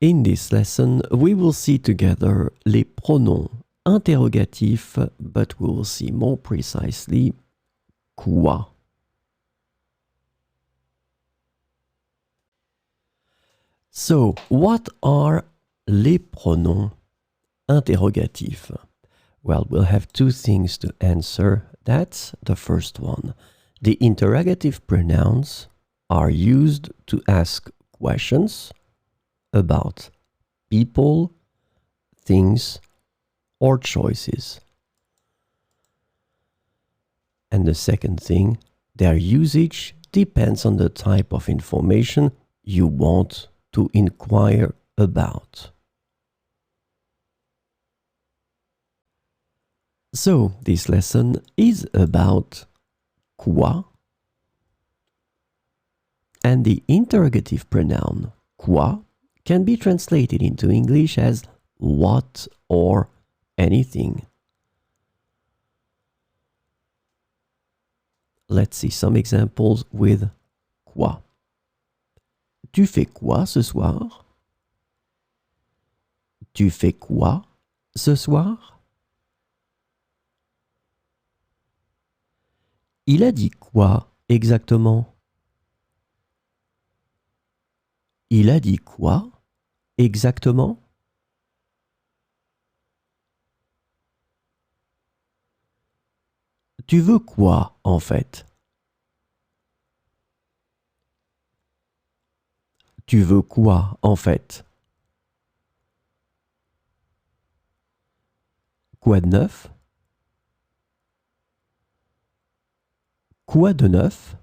In this lesson, we will see together les pronoms interrogatifs, but we will see more precisely quoi. So, what are les pronoms interrogatifs? Well, we'll have two things to answer. That's the first one. The interrogative pronouns are used to ask questions about people, things, or choices. And the second thing, their usage depends on the type of information you want to inquire about. So, this lesson is about quoi, and the interrogative pronoun quoi can be translated into English as what or anything. Let's see some examples with quoi. Tu fais quoi ce soir? Tu fais quoi ce soir? Il a dit quoi exactement? Il a dit quoi exactement? Tu veux quoi en fait? Tu veux quoi en fait? Quoi de neuf? Quoi de neuf?